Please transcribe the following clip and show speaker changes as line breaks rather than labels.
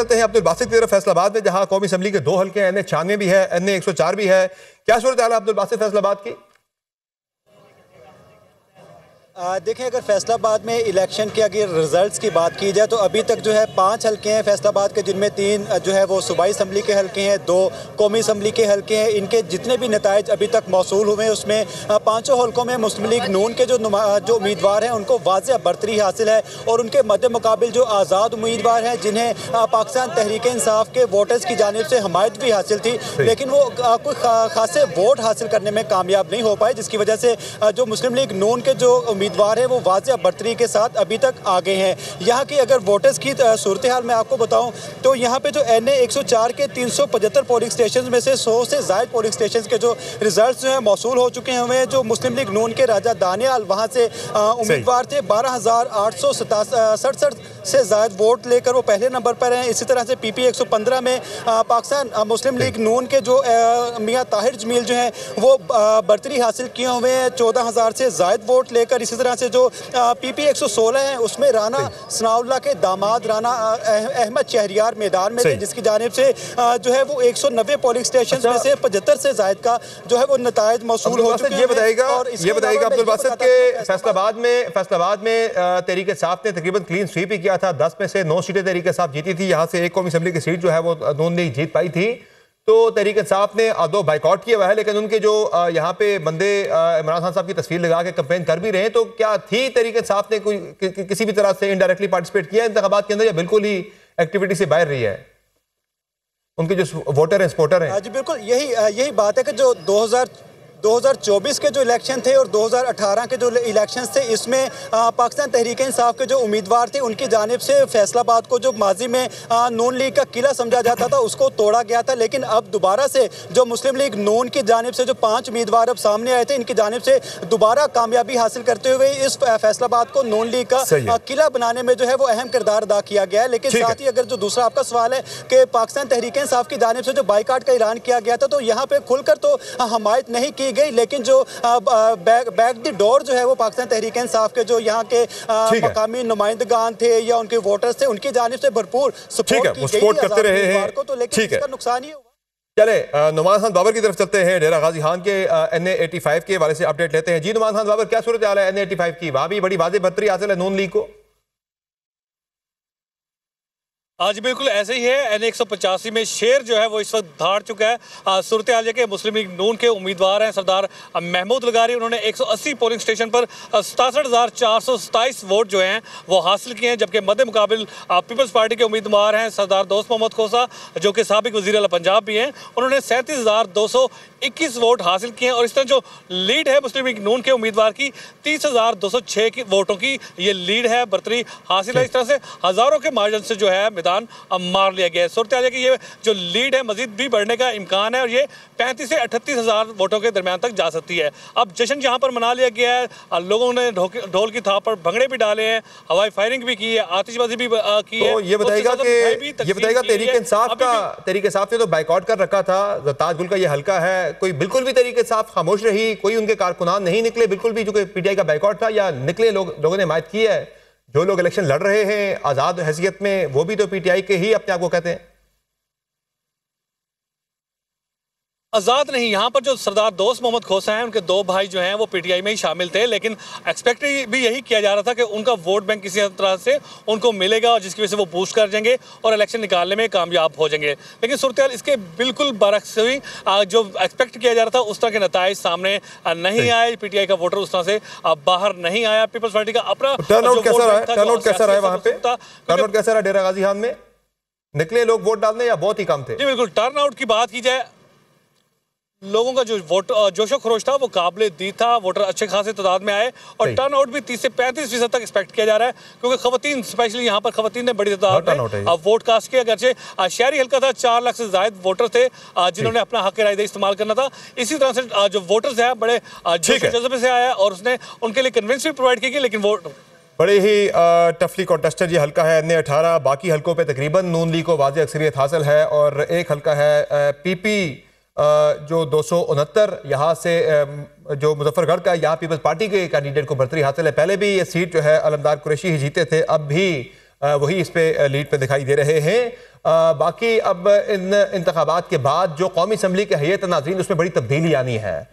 चलते हैं अब्दुल बासित की तरफ फैसलाबाद में, जहां कौमी असम्बली के 2 हल्के हैं, NA 96 भी है, NA 104 भी है। क्या सूरत हाल है अब्दुल बासित फैसलाबाद की?
देखें, अगर फैसलाबाद में इलेक्शन के अगर रिजल्ट्स की बात की जाए तो अभी तक जो है 5 हल्के हैं फैसलाबाद के, जिनमें 3 जो है वो सूबाई असम्बली के हल्के हैं, 2 कौमी असम्बली के हल्के हैं। इनके जितने भी नताइज अभी तक मौसूल हुए हैं उसमें 5 हल्कों में मुस्लिम लीग नून के जो उम्मीदवार हैं उनको वाज़ेह बरतरी हासिल है और उनके मद्दे मुकाबिल जो आज़ाद उम्मीदवार हैं जिन्हें पाकिस्तान तहरीक इंसाफ के वोटर्स की जानिब से हमायत भी हासिल थी, लेकिन वो कोई खासे वोट हासिल करने में कामयाब नहीं हो पाए, जिसकी वजह से जो मुस्लिम लीग नून के जो उम्मीदवार है वो वाज़ेह बरतरी के साथ अभी तक आगे हैं। यहाँ की अगर वोटर्स की सूरत हाल मैं आपको बताऊं तो यहाँ पे जो NA 104 के 375 पोलिंग स्टेशन में से 100 से ज़ायद पोलिंग स्टेशन के जो रिजल्ट जो हैं मौसूल हो चुके हैं। जो मुस्लिम लीग नून के राजा दानियाल वहाँ से उम्मीदवार थे, 12,867 से ज़ायद वोट लेकर वो पहले नंबर पर हैं। इसी तरह से PP 115 में पाकिस्तान मुस्लिम लीग नून के जो मियाँ ताहिर जमील जो हैं वो बरतरी हासिल किए हुए हैं 14,000 से ज़ायद वोट लेकर। इसी तरह से जो PP 116 है उसमें राना सनाउल्लाह के दामाद राना अहमद शहरियार मैदान में थे, जिसकी जानिब से जो है वो 190 पोलिंग स्टेशन में से 75 से ज़ायद का जो है वो नताइज मौसूल हो चुके हैं।
ये बताइएगा अब्दुल बासित के फैसलाबाद में तहरीक इंसाफ ने तकरीबन क्लीन स्वीप ही किया था, 10 में से 9 सीटें तहरीक इंसाफ जीती थी। यहाँ से एक कौमी असम्बली की सीट जो है वो नून लीग जीत पाई थी। तो तहरीक इंसाफ ने 2 बाइकआउट किया हुआ है, लेकिन उनके जो यहाँ पे बंदे इमरान खान साहब की तस्वीर लगा के कैंपेन कर भी रहे हैं। तो क्या थी तहरीक इंसाफ ने कोई किसी भी तरह से इनडायरेक्टली पार्टिसिपेट किया इंतखाबात के अंदर, या बिल्कुल ही एक्टिविटी से बाहर रही है उनके जो वोटर हैं, सपोर्टर हैं?
जी बिल्कुल, यही बात है कि जो 2024 के जो इलेक्शन थे और 2018 के जो इलेक्शन थे, इसमें पाकिस्तान तहरीक इंसाफ के जो उम्मीदवार थे उनकी जानिब से फैसलाबाद को जो माजी में नून लीग का किला समझा जाता था उसको तोड़ा गया था। लेकिन अब दोबारा से जो मुस्लिम लीग नून की जानिब से जो 5 उम्मीदवार अब सामने आए थे, इनकी जानिब से दोबारा कामयाबी हासिल करते हुए इस फैसलाबाद को नून लीग का किला बनाने में जो है वो अहम किरदार अदा किया गया है। लेकिन साथ ही अगर जो दूसरा आपका सवाल है कि पाकिस्तान तहरीक इंसाफ की जानिब से जो बाइकाट का ऐलान किया गया था, तो यहाँ पे खुलकर तो हमायत नहीं की गई, लेकिन जो बैक द डोर जो है वो पाकिस्तान तहरीक इंसाफ के जो यहाँ के मकामी नुमाइंदगान थे या उनके वोटर्स थे उनकी जानिब से भरपूर सपोर्ट करते रहे हैं। तो लेकिन इसका नुकसान ही हुआ।
चले नुमान खान बाबर की तरफ चलते हैं, डेरा गाजी खान के NA 85 के वाले से अपडेट लेते हैं। जी नुमान खान बाबर, क्या सूरत हाल है NA 85 की? वहां भी बड़ी वाज़ेह बरतरी हासिल है नून लीग को?
आज बिल्कुल ऐसे ही है। NA 185 में शेर जो है वो इस वक्त धाड़ चुका है। सूरत हाल है कि मुस्लिम लीग नून के उम्मीदवार हैं सरदार महमूद लगारी, उन्होंने 180 पोलिंग स्टेशन पर 67,427 वोट जो हैं वो हासिल किए हैं, जबकि मद्दे मुकाबिल पीपल्स पार्टी के उम्मीदवार हैं सरदार दोस्त मोहम्मद खोसा जो कि साबिक वज़ीर आला पंजाब भी हैं, उन्होंने 37,221 वोट हासिल किए हैं। और इस तरह जो लीड है मुस्लिम लीग नून के उम्मीदवार की 30,206 की वोटों की ये लीड है, बरतरी हासिल है। इस तरह से हज़ारों के मार्जिन से जो है मैदान मार लिया गया है। सूरत हाल है कि ये जो लीड है मजीद भी बढ़ने का इम्कान है और ये 35 से 38 हज़ार वोटों के दरमियान तक जा सकती है। अब जश्न यहाँ पर मना लिया गया है, लोगों ने ढोल की थाप पर भंगड़े भी डाले हैं, हवाई फायरिंग भी की है, आतिशबाजी भी की है।
तो ये बताएगा तहरीक इंसाफ ने तो बाइकआउट कर रखा था, ताजगुल का ये हल्का है, कोई बिल्कुल भी तहरीक इंसाफ खामोश रही, कोई उनके कारकुनान नहीं निकले बिल्कुल भी, जो कि PTI का बाइकआउट था, या निकले लोगों ने हिमायत की है? जो लोग इलेक्शन लड़ रहे हैं आजाद हैसियत में वो भी तो PTI के ही अपने आप को कहते हैं।
आज़ाद नहीं, यहाँ पर जो सरदार दोस्त मोहम्मद खोसा हैं उनके 2 भाई जो हैं वो PTI में ही शामिल थे, लेकिन एक्सपेक्ट भी यही किया जा रहा था कि उनका वोट बैंक किसी तरह से उनको मिलेगा और जिसकी वजह से वो बूस्ट कर जाएंगे और इलेक्शन निकालने में कामयाब हो जाएंगे। लेकिन सूरत हाल इसके बिल्कुल बरक्स हुई, जो एक्सपेक्ट किया जा रहा था उस तरह के नताइज सामने नहीं आए, PTI का वोटर उस तरह से बाहर नहीं आया। पीपल्स पार्टी का अपना
टर्नआउट कैसा रहा है वहाँ पे? टर्नआउट कैसा रहा डेरा गाजी खान में? निकले लोग वोट डालने या बहुत ही कम थे?
जी बिल्कुल, टर्नआउट की बात की जाए, लोगों का जो वोट जोशो खरोश था वो काबिल दी था, वोटर अच्छे खासे तादाद में आए और टर्नआउट भी 30 से 35% तक एक्सपेक्ट किया जा रहा है, क्योंकि खवातीन स्पेशली यहाँ पर खवातीन ने बड़ी तादाद में वोट कास्ट किया। अगरचे शहरी हल्का था, 4 लाख से ज्यादा वोटर थे जिन्होंने अपना हक राय इस्तेमाल करना था। इसी तरह से जो वोटर्स है बड़े जज्बे से आया और उसने उनके लिए कन्विंस भी प्रोवाइड की, लेकिन वोट
बड़े ही टफली कॉन्टेस्टेड ये हल्का है NA 18। बाकी हल्कों पे तकरीबन नून लीग को वाज़ेह अक्सरियत हासिल है और एक हल्का है PP जो 269 यहाँ से जो मुजफ्फरगढ़ का, यहाँ पीपल्स पार्टी के कैंडिडेट को बरतरी हासिल है। पहले भी ये सीट जो है अलमदार कुरैशी ही जीते थे, अब भी वही इस पे लीड पे दिखाई दे रहे हैं। बाकी अब इन इंतखाबात के बाद जो कौमी असम्बली की हैयत नाज़रीन उसमें बड़ी तब्दीली आनी है।